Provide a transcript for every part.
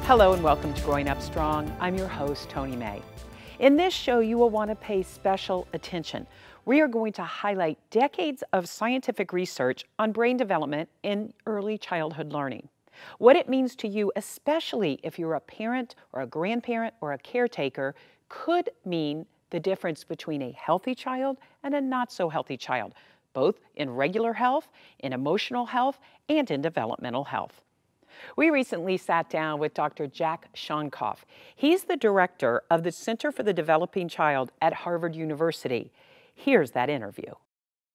Hello and welcome to Growing Up Strong. I'm your host, Tony May. In this show, you will want to pay special attention. We are going to highlight decades of scientific research on brain development in early childhood learning. What it means to you, especially if you're a parent or a grandparent or a caretaker, could mean the difference between a healthy child and a not so healthy child, both in regular health, in emotional health, and in developmental health. We recently sat down with Dr. Jack Shonkoff. He's the director of the Center for the Developing Child at Harvard University. Here's that interview.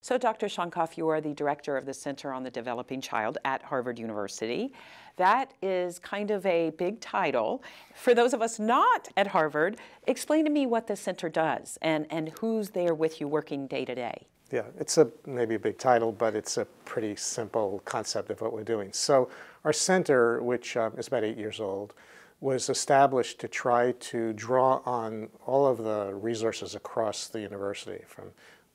So, Dr. Shonkoff, you are the director of the Center on the Developing Child at Harvard University. That is kind of a big title. For those of us not at Harvard, explain to me what the center does and who's there with you working day to day. Yeah, it's maybe a big title, but it's a pretty simple concept of what we're doing. So our center, which is about 8 years old, was established to try to draw on all of the resources across the university, from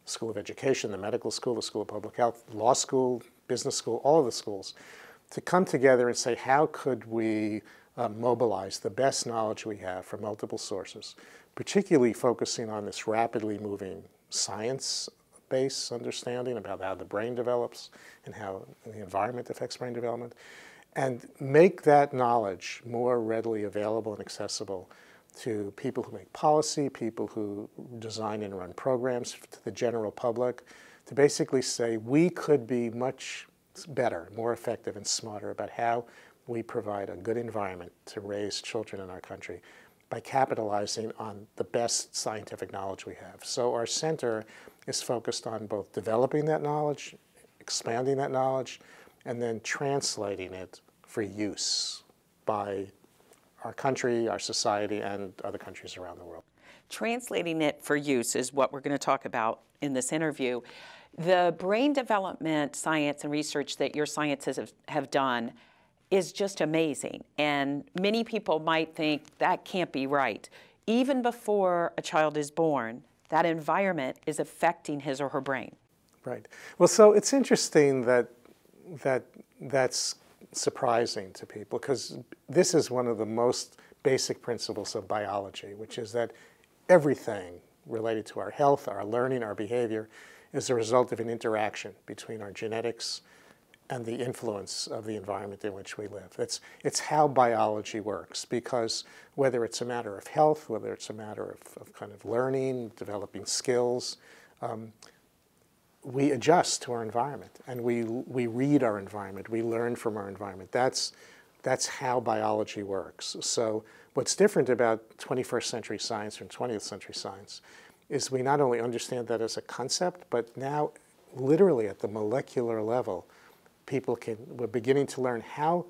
the School of Education, the medical school, the School of Public Health, law school, business school, all of the schools, to come together and say, how could we mobilize the best knowledge we have from multiple sources, particularly focusing on this rapidly moving science-based understanding about how the brain develops and how the environment affects brain development, and make that knowledge more readily available and accessible to people who make policy, people who design and run programs, to the general public, to basically say we could be much better, more effective and smarter about how we provide a good environment to raise children in our country by capitalizing on the best scientific knowledge we have. So our center is focused on both developing that knowledge, expanding that knowledge, and then translating it for use by our country, our society, and other countries around the world. Translating it for use is what we're going to talk about in this interview. The brain development science and research that your scientists have done is just amazing. And many people might think that can't be right. Even before a child is born, that environment is affecting his or her brain. Right. Well, so it's interesting that's surprising to people, because this is one of the most basic principles of biology, which is that everything related to our health, our learning, our behavior is a result of an interaction between our genetics and the influence of the environment in which we live. It's how biology works, because whether it's a matter of health, whether it's a matter of kind of learning, developing skills, we adjust to our environment, and we read our environment, we learn from our environment. That's how biology works. So what's different about 21st century science from 20th century science is we not only understand that as a concept, but now literally at the molecular level, we're beginning to learn how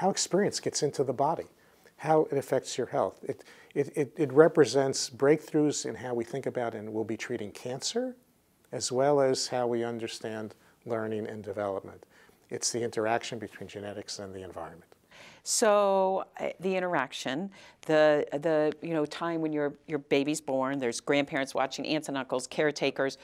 experience gets into the body, how it affects your health. It represents breakthroughs in how we think about and will be treating cancer, as well as how we understand learning and development. It's the interaction between genetics and the environment. So the interaction, the time when your baby's born, there's grandparents watching, aunts and uncles, caretakers.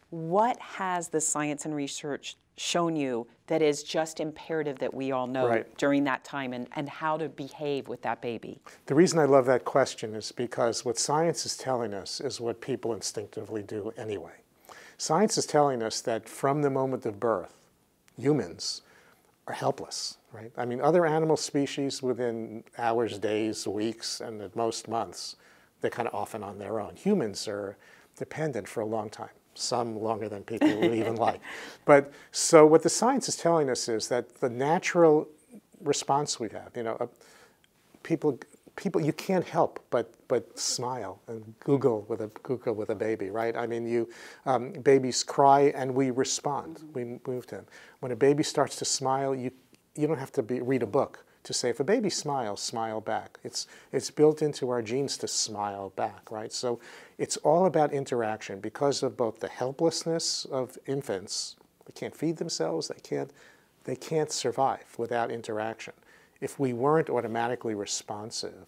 What has the science and research shown you that is just imperative that we all know during that time, and how to behave with that baby? The reason I love that question is because what science is telling us is what people instinctively do anyway. Science is telling us that from the moment of birth, humans are helpless, right? I mean, other animal species within hours, days, weeks, and at most months, they're kind of often on their own. Humans are dependent for a long time, some longer than people would even like. But so what the science is telling us is that the natural response we have, people you can't help but smile and Google with a baby, right? I mean, babies cry and we respond. We move to them. When a baby starts to smile, you don't have to read a book to say, if a baby smiles, smile back. It's built into our genes to smile back, right? So it's all about interaction because of both the helplessness of infants. They can't feed themselves. They can't survive without interaction. If we weren't automatically responsive,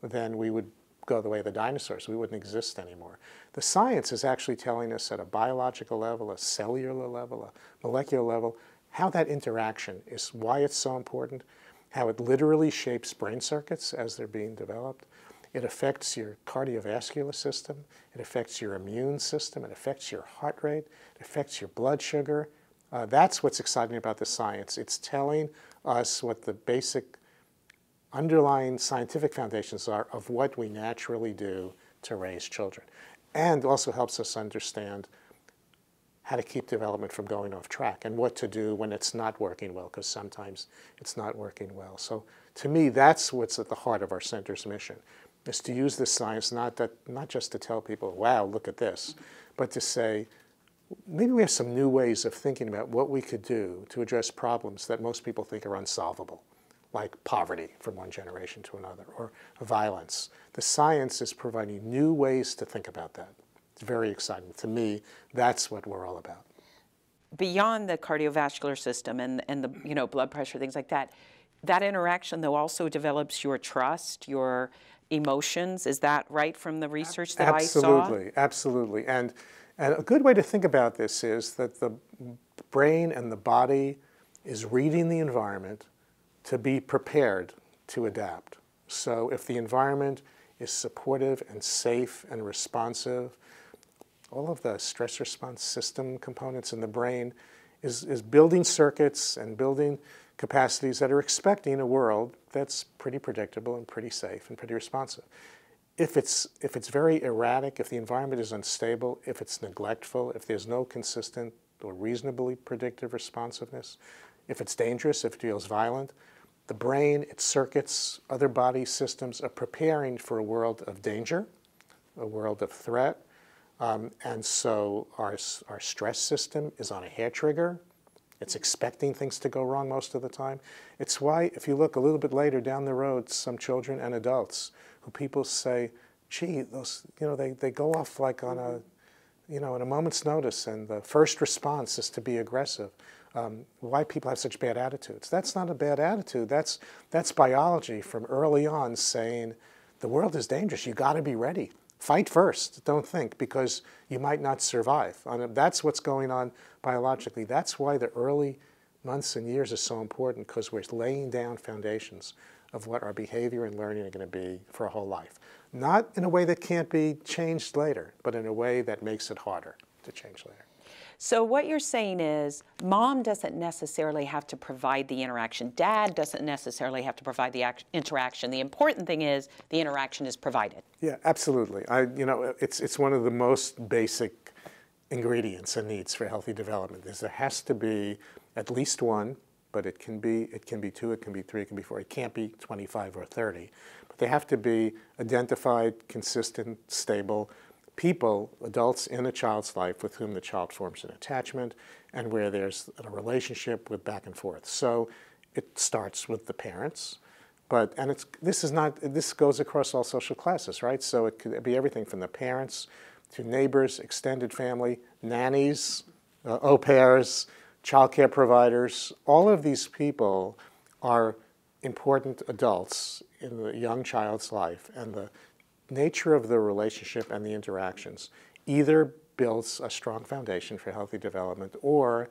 then we would go the way of the dinosaurs. We wouldn't exist anymore. The science is actually telling us at a biological level, a cellular level, a molecular level, how that interaction is, why it's so important, how it literally shapes brain circuits as they're being developed. It affects your cardiovascular system. It affects your immune system. It affects your heart rate. It affects your blood sugar. That's what's exciting about the science. It's telling us what the basic underlying scientific foundations are of what we naturally do to raise children, and also helps us understand how to keep development from going off track and what to do when it's not working well, because sometimes it's not working well. So to me, that's what's at the heart of our center's mission, is to use this science not just to tell people, wow, look at this, but to say, maybe we have some new ways of thinking about what we could do to address problems that most people think are unsolvable, like poverty from one generation to another, or violence. The science is providing new ways to think about that. It's very exciting. To me, that's what we're all about. Beyond the cardiovascular system and the blood pressure, things like that, that interaction though also develops your trust, your emotions. Is that right from the research that I saw? Absolutely, absolutely. And a good way to think about this is that the brain and the body is reading the environment to be prepared to adapt. So if the environment is supportive and safe and responsive, all of the stress response system components in the brain is building circuits and building capacities that are expecting a world that's pretty predictable and pretty safe and pretty responsive. If it's very erratic, if the environment is unstable, if it's neglectful, if there's no consistent or reasonably predictive responsiveness, if it's dangerous, if it feels violent, the brain, its circuits, other body systems are preparing for a world of danger, a world of threat. And so our stress system is on a hair trigger. It's expecting things to go wrong most of the time. It's why, if you look a little bit later down the road, some children and adults who people say, gee, those, they go off like on a, in a moment's notice, and the first response is to be aggressive. Why people have such bad attitudes. That's not a bad attitude. That's biology from early on saying the world is dangerous. You got to be ready. Fight first. Don't think, because you might not survive. That's what's going on biologically. That's why the early months and years are so important, because we're laying down foundations of what our behavior and learning are going to be for a whole life. Not in a way that can't be changed later, but in a way that makes it harder to change later. So what you're saying is mom doesn't necessarily have to provide the interaction. Dad doesn't necessarily have to provide the interaction. The important thing is the interaction is provided. Yeah, absolutely. It's one of the most basic ingredients and needs for healthy development. There has to be at least one, but it can be two, it can be three, it can be four. It can't be 25 or 30. But they have to be identified, consistent, stable people, adults in a child's life with whom the child forms an attachment and where there's a relationship with back and forth. So it starts with the parents, this goes across all social classes, right? So it could be everything from the parents to neighbors, extended family, nannies, au pairs, childcare providers. All of these people are important adults in the young child's life, and the nature of the relationship and the interactions either builds a strong foundation for healthy development, or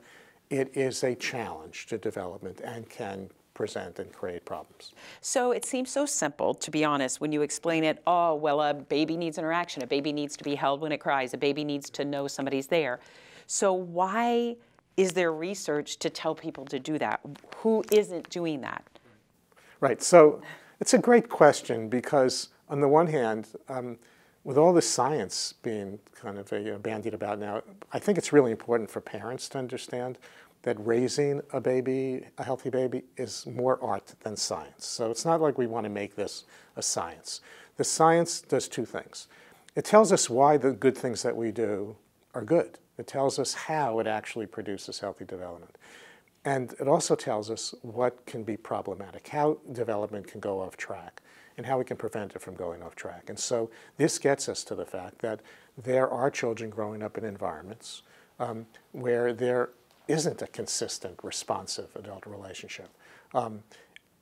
it is a challenge to development and can present and create problems. So it seems so simple, to be honest, when you explain it. Oh, well, a baby needs interaction. A baby needs to be held when it cries. A baby needs to know somebody's there. So why is there research to tell people to do that? Who isn't doing that? Right. So it's a great question, because on the one hand, with all this science being kind of bandied about now, I think it's really important for parents to understand that raising a baby, a healthy baby, is more art than science. So it's not like we want to make this a science. The science does two things. It tells us why the good things that we do are good. It tells us how it actually produces healthy development. And it also tells us what can be problematic, how development can go off track, and how we can prevent it from going off track. And so this gets us to the fact that there are children growing up in environments where there isn't a consistent, responsive adult relationship.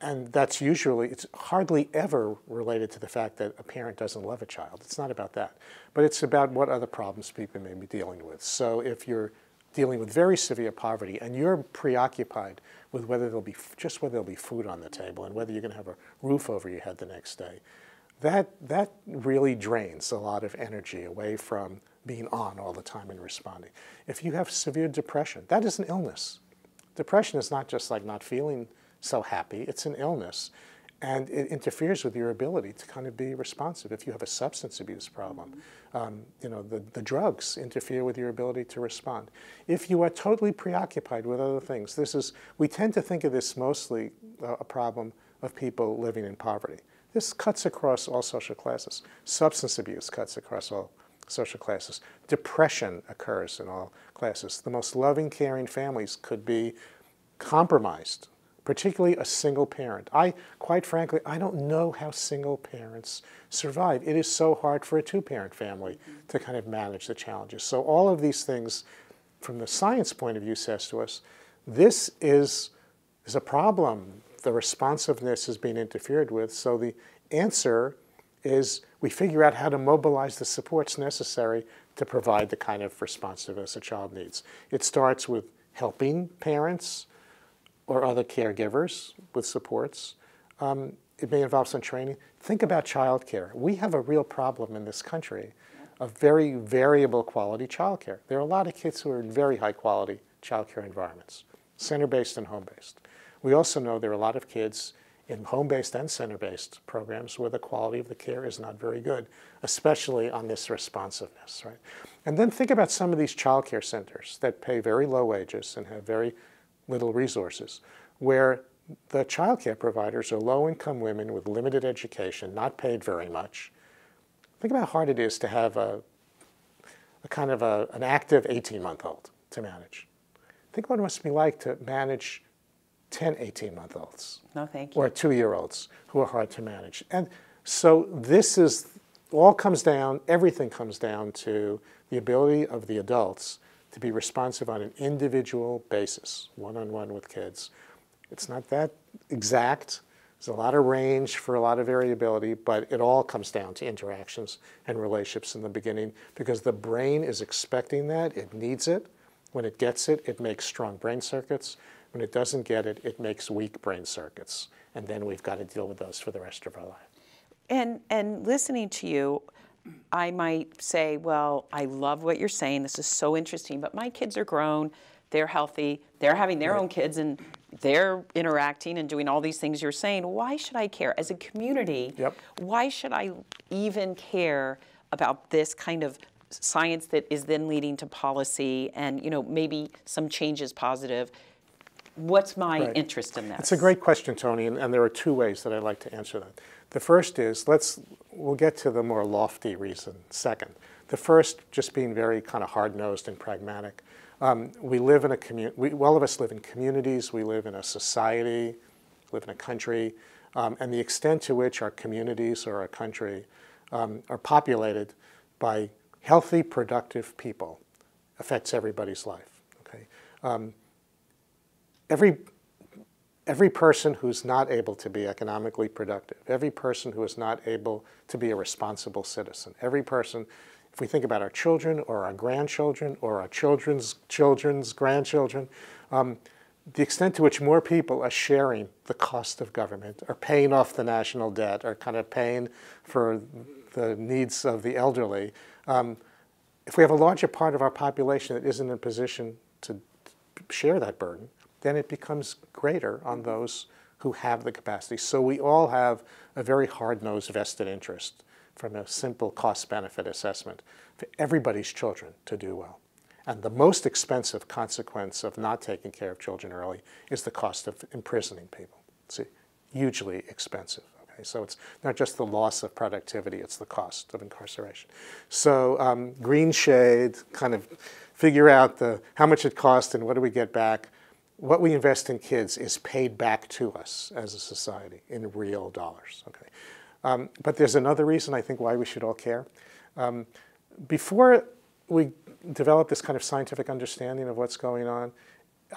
And that's usually, it's hardly ever related to the fact that a parent doesn't love a child. It's not about that. But it's about what other problems people may be dealing with. So if you're dealing with very severe poverty, and you're preoccupied with whether there'll be food on the table and whether you're going to have a roof over your head the next day, that really drains a lot of energy away from being on all the time and responding. If you have severe depression, that is an illness. Depression is not just like not feeling so happy, it's an illness. And it interferes with your ability to kind of be responsive. If you have a substance abuse problem, the drugs interfere with your ability to respond. If you are totally preoccupied with other things, we tend to think of this mostly a problem of people living in poverty. This cuts across all social classes. Substance abuse cuts across all social classes. Depression occurs in all classes. The most loving, caring families could be compromised, particularly a single parent. Quite frankly, I don't know how single parents survive. It is so hard for a two-parent family to kind of manage the challenges. So all of these things, from the science point of view, says to us, this is a problem. The responsiveness is being interfered with. So the answer is we figure out how to mobilize the supports necessary to provide the kind of responsiveness a child needs. It starts with helping parents or other caregivers with supports. It may involve some training. Think about childcare. We have a real problem in this country of very variable quality childcare. There are a lot of kids who are in very high quality childcare environments, center-based and home-based. We also know there are a lot of kids in home-based and center-based programs where the quality of the care is not very good, especially on this responsiveness, right? And then think about some of these childcare centers that pay very low wages and have very little resources, where the childcare providers are low-income women with limited education, not paid very much. Think about how hard it is to have an active 18-month-old to manage. Think what it must be like to manage 10 18-month-olds. No, thank you. Or 2-year-olds who are hard to manage. And so everything comes down to the ability of the adults to be responsive on an individual basis, one-on-one with kids. It's not that exact. There's a lot of range for a lot of variability, but it all comes down to interactions and relationships in the beginning because the brain is expecting that. It needs it. When it gets it, it makes strong brain circuits. When it doesn't get it, it makes weak brain circuits. And then we've got to deal with those for the rest of our life. And listening to you, I might say, well, I love what you're saying. This is so interesting, but my kids are grown, they're healthy, they're having their own kids, and they're interacting and doing all these things you're saying. Why should I care? As a community, why should I even care about this kind of science that is then leading to policy and, maybe some changes positive? What's my interest in this? It's a great question, Tony, and there are two ways that I'd like to answer that. The first is, we'll get to the more lofty reason second. The first, just being very kind of hard-nosed and pragmatic. We live in a community, all of us live in communities, we live in a society, live in a country, and the extent to which our communities or our country are populated by healthy, productive people affects everybody's life, okay? Every person who's not able to be economically productive, every person who is not able to be a responsible citizen, every person, if we think about our children or our grandchildren or our children's children's grandchildren, the extent to which more people are sharing the cost of government, are paying off the national debt, are kind of paying for the needs of the elderly, if we have a larger part of our population that isn't in a position to share that burden, then it becomes greater on those who have the capacity. So we all have a very hard-nosed vested interest from a simple cost-benefit assessment for everybody's children to do well. And the most expensive consequence of not taking care of children early is the cost of imprisoning people. It's hugely expensive. Okay? So it's not just the loss of productivity, it's the cost of incarceration. So green shade, kind of figure out how much it costs and what do we get back. What we invest in kids is paid back to us as a society in real dollars. Okay, but there's another reason I think why we should all care. Before we developed this kind of scientific understanding of what's going on,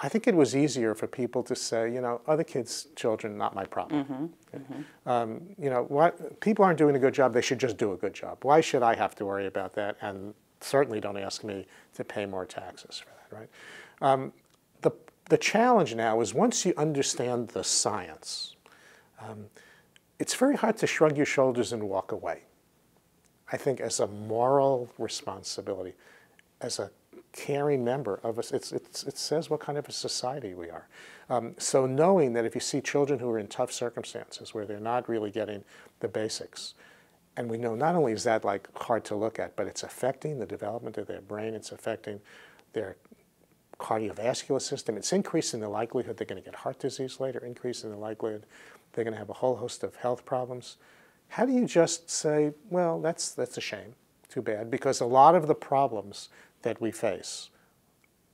I think it was easier for people to say, other kids' children, not my problem. Okay? What people aren't doing a good job, they should just do a good job. Why should I have to worry about that? And certainly don't ask me to pay more taxes for that, right? The challenge now is once you understand the science, it's very hard to shrug your shoulders and walk away. I think as a moral responsibility, as a caring member of us, it says what kind of a society we are. So knowing that if you see children who are in tough circumstances where they're not really getting the basics, and we know not only is that like hard to look at, but it's affecting the development of their brain, it's affecting their cardiovascular system, it's increasing the likelihood they're going to get heart disease later, increasing the likelihood they're going to have a whole host of health problems. How do you just say, well, that's a shame, too bad, because a lot of the problems that we face,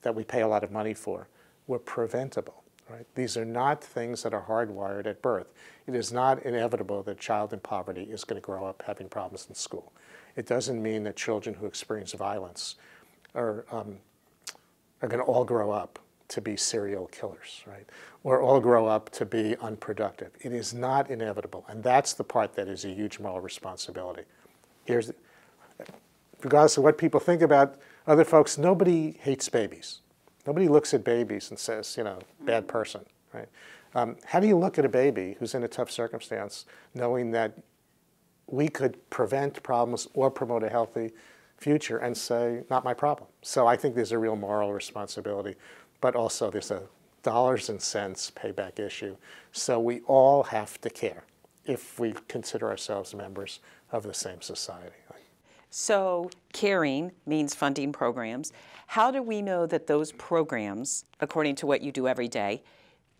that we pay a lot of money for, were preventable, right? These are not things that are hardwired at birth. It is not inevitable that a child in poverty is going to grow up having problems in school. It doesn't mean that children who experience violence are going to all grow up to be serial killers, right? Or all grow up to be unproductive. It is not inevitable, and that's the part that is a huge moral responsibility. Regardless of what people think about other folks, nobody hates babies. Nobody looks at babies and says, you know, bad person, right? How do you look at a baby who's in a tough circumstance knowing that we could prevent problems or promote a healthy future and say, not my problem? So I think there's a real moral responsibility, but also there's a dollars and cents payback issue. So we all have to care if we consider ourselves members of the same society. So caring means funding programs. How do we know that those programs, according to what you do every day,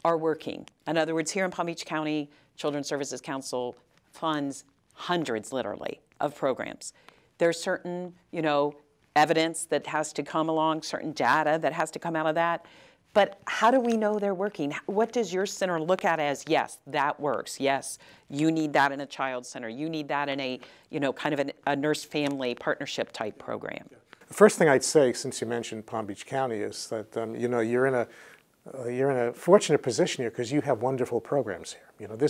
are working? In other words, here in Palm Beach County, Children's Services Council funds hundreds, literally, of programs. There's certain, you know, evidence that has to come along, certain data that has to come out of that. But how do we know they're working? What does your center look at as, yes, that works. Yes, you need that in a child center. You need that in a, you know, kind of a nurse-family partnership type program. The first thing I'd say, since you mentioned Palm Beach County, is that, you know, you're in a fortunate position here because you have wonderful programs here. You know,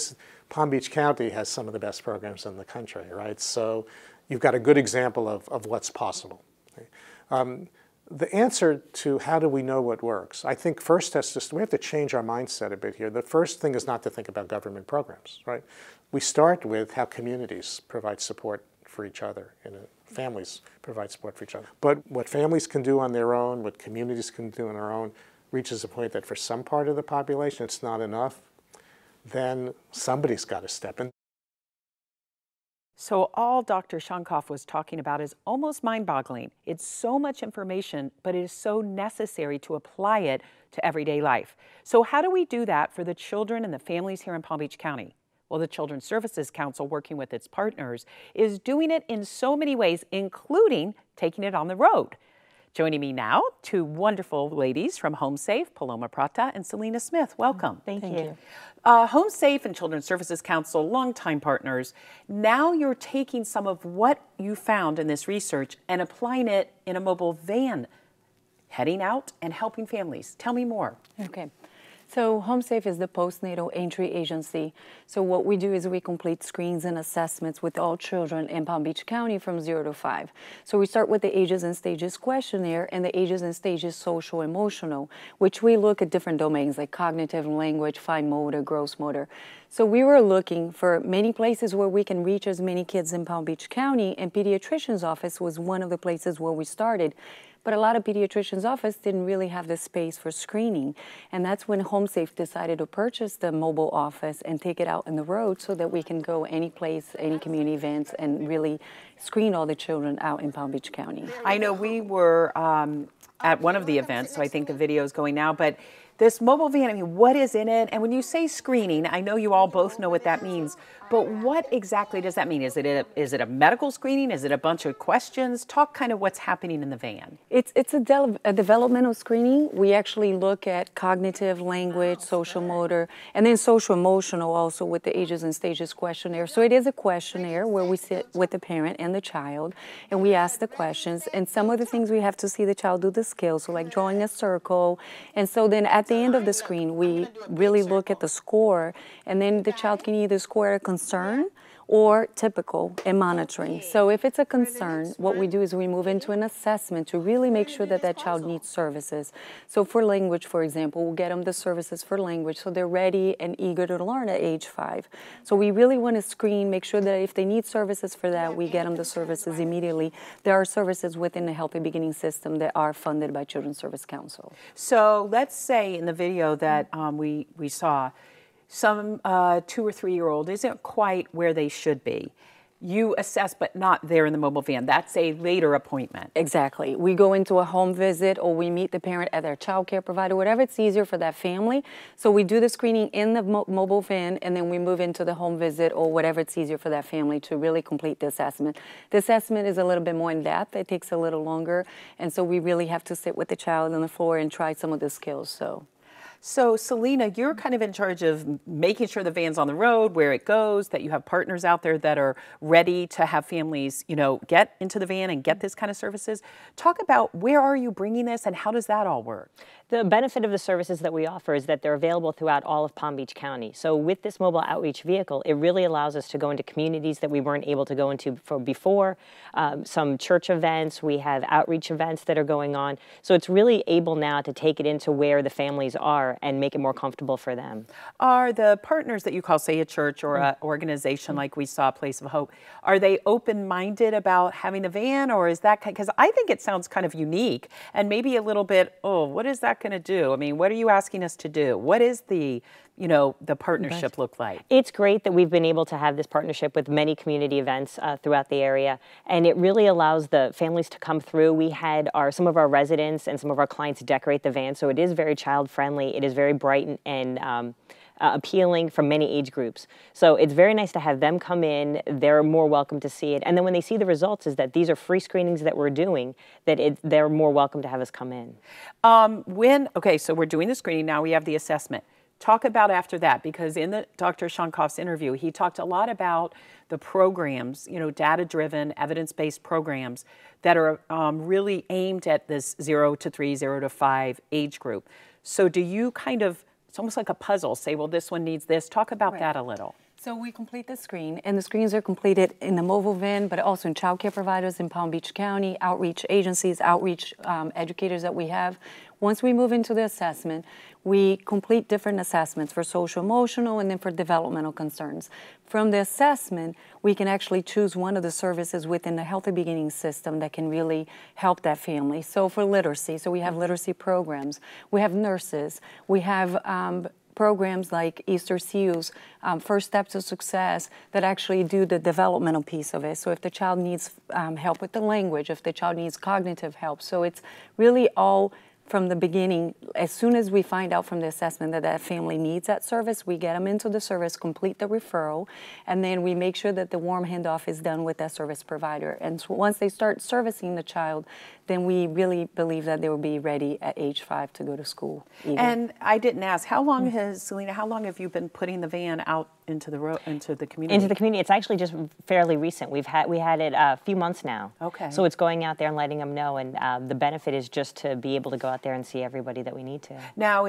Palm Beach County has some of the best programs in the country, right? So you've got a good example of what's possible. The answer to how do we know what works, I think first we have to change our mindset a bit here. The first thing is not to think about government programs, right? We start with how communities provide support for each other, and families provide support for each other. But what families can do on their own, what communities can do on their own, reaches a point that for some part of the population it's not enough, then somebody's got to step in. So all Dr. Shonkoff was talking about is almost mind-boggling. It's so much information, but it is so necessary to apply it to everyday life. So how do we do that for the children and the families here in Palm Beach County? Well, the Children's Services Council, working with its partners, is doing it in so many ways, including taking it on the road. Joining me now, two wonderful ladies from Home Safe, Paloma Prata and Selena Smith. Welcome. Thank you. Home Safe and Children's Services Council, longtime partners. Now you're taking some of what you found in this research and applying it in a mobile van, heading out and helping families. Tell me more. Okay. So Home Safe is the postnatal entry agency. So what we do is we complete screens and assessments with all children in Palm Beach County from 0 to 5. So we start with the ages and stages questionnaire and the ages and stages social emotional, which we look at different domains like cognitive, language, fine motor, gross motor. So we were looking for many places where we can reach as many kids in Palm Beach County, and pediatrician's office was one of the places where we started. But a lot of pediatricians' office didn't really have the space for screening. And that's when Home Safe decided to purchase the mobile office and take it out on the road so that we can go any place, any community events, and really screen all the children out in Palm Beach County. I know we were at one of the events, so I think the video is going now, but this mobile van, I mean, what is in it? And when you say screening, I know you all both know what that means, but what exactly does that mean? Is it a medical screening? Is it a bunch of questions? Talk kind of what's happening in the van. It's a developmental screening. We actually look at cognitive, language, social motor, and then social emotional also with the ages and stages questionnaire. So it is a questionnaire where we sit with the parent and the child, and we ask the questions. And some of the things we have to see the child do the skills, so like drawing a circle. And so then at the end of the screen, we really look at the score, and then the child can either score a concern or typical and monitoring. So if it's a concern, what we do is we move into an assessment to really make sure that that child needs services. So for language, for example, we'll get them the services for language so they're ready and eager to learn at age 5. So we really want to screen, make sure that if they need services for that, we get them the services immediately. There are services within the Healthy Beginning system that are funded by Children's Service Council. So let's say in the video that we saw, some 2 or 3-year-old isn't quite where they should be. You assess, but not there in the mobile van. That's a later appointment. Exactly. We go into a home visit or we meet the parent at their child care provider, whatever it's easier for that family. So we do the screening in the mobile van and then we move into the home visit or whatever it's easier for that family to really complete the assessment. The assessment is a little bit more in depth. It takes a little longer. And so we really have to sit with the child on the floor and try some of the skills. So, Selena, you're kind of in charge of making sure the van's on the road, where it goes, that you have partners out there that are ready to have families, you know, get into the van and get this kind of services. Talk about where are you bringing this and how does that all work? The benefit of the services that we offer is that they're available throughout all of Palm Beach County. So with this mobile outreach vehicle, it really allows us to go into communities that we weren't able to go into before, some church events, we have outreach events that are going on. So it's really able now to take it into where the families are and make it more comfortable for them. Are the partners that you call, say, a church or an organization like we saw, Place of Hope, are they open-minded about having the van, or is that, because I think it sounds kind of unique and maybe a little bit, oh, what is that going to do? I mean, what are you asking us to do? What is the, you know, the partnership look like? It's great that we've been able to have this partnership with many community events throughout the area, and it really allows the families to come through. We had some of our residents and some of our clients decorate the van, so it is very child-friendly. It is very bright and appealing for many age groups. So it's very nice to have them come in. They're more welcome to see it. And then when they see the results is that these are free screenings that we're doing, that they're more welcome to have us come in. Okay, so we're doing the screening, now we have the assessment. Talk about after that, because in the Dr. Shonkoff's interview, he talked a lot about the programs, you know, data-driven, evidence-based programs that are really aimed at this 0 to 3, 0 to 5 age group. So do you kind of, it's almost like a puzzle, say, well, this one needs this. Talk about that a little. So we complete the screen, and the screens are completed in the mobile van, but also in child care providers in Palm Beach County, outreach agencies, outreach educators that we have. Once we move into the assessment, we complete different assessments for social emotional and then for developmental concerns. From the assessment, we can actually choose one of the services within the Healthy Beginning system that can really help that family. So for literacy, so we have literacy programs, we have nurses, we have programs like Easter Seals, First Steps to Success, that actually do the developmental piece of it. So if the child needs help with the language, if the child needs cognitive help. So it's really all from the beginning. As soon as we find out from the assessment that that family needs that service, we get them into the service, complete the referral, and then we make sure that the warm handoff is done with that service provider. And so once they start servicing the child, then we really believe that they will be ready at age 5 to go to school. And I didn't ask, how long has, Selena, how long have you been putting the van out into the road, into the community? Into the community. It's actually just fairly recent. We had it a few months now. Okay. So it's going out there and letting them know, and the benefit is just to be able to go out there and see everybody that we need to. Now,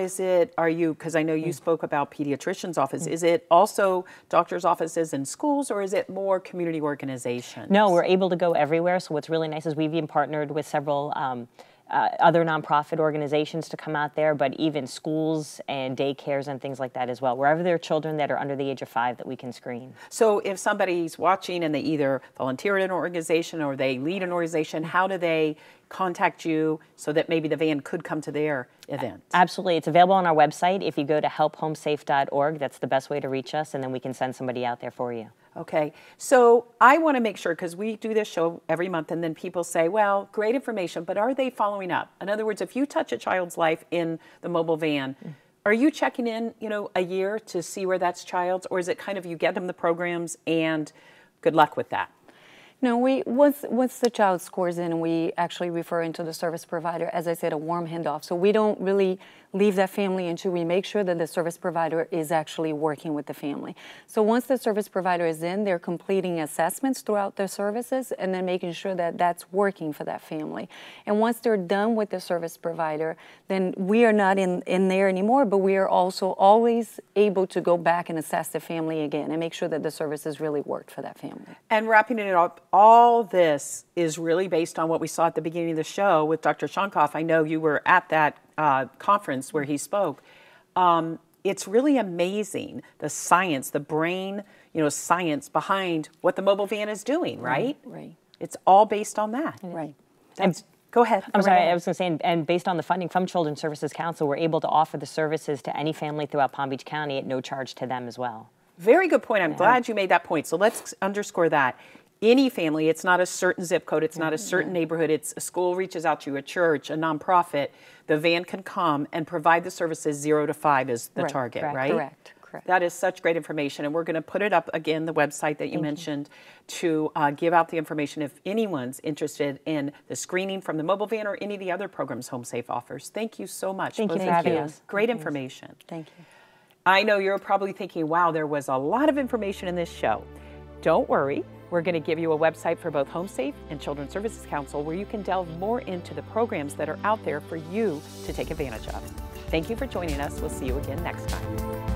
are you, because I know you spoke about pediatrician's office, is it also doctor's offices and schools, or is it more community organizations? No, we're able to go everywhere. So what's really nice is we've even partnered with several other nonprofit organizations to come out there, but even schools and daycares and things like that as well. Wherever there are children that are under the age of 5 that we can screen. So if somebody's watching and they either volunteer at an organization or they lead an organization, how do they contact you so that maybe the van could come to their event? Absolutely. It's available on our website. If you go to helphomesafe.org, that's the best way to reach us, and then we can send somebody out there for you. Okay, so I want to make sure, because we do this show every month, and then people say, well, great information, but are they following up? In other words, if you touch a child's life in the mobile van, are you checking in, you know, a year to see where that's child's, or is it kind of you get them the programs and good luck with that? No, once the child scores in, we actually refer into the service provider, as I said, a warm handoff. So we don't really leave that family until we make sure that the service provider is actually working with the family. So once the service provider is in, they're completing assessments throughout their services and then making sure that that's working for that family. And once they're done with the service provider, then we are not in there anymore, but we are also always able to go back and assess the family again and make sure that the services really worked for that family. And wrapping it up, all this is really based on what we saw at the beginning of the show with Dr. Shonkoff. I know you were at that conference where he spoke. It's really amazing, the science, the brain, science behind what the mobile van is doing, right? Right. It's all based on that. Right. Go ahead. I'm sorry, I was going to say, and based on the funding from Children's Services Council, we're able to offer the services to any family throughout Palm Beach County at no charge to them as well. Very good point. I'm glad you made that point. So let's underscore that. Any family, it's not a certain zip code, it's not a certain neighborhood, it's a school reaches out to you, a church, a nonprofit, the van can come and provide the services 0 to 5 is the target, right? Correct. That is such great information, and we're going to put it up again, the website that you mentioned, to give out the information if anyone's interested in the screening from the mobile van or any of the other programs Home Safe offers. Thank you so much. Thank you for having us. Great information. Thank you. I know you're probably thinking, wow, there was a lot of information in this show. Don't worry. We're going to give you a website for both Home Safe and Children's Services Council where you can delve more into the programs that are out there for you to take advantage of. Thank you for joining us. We'll see you again next time.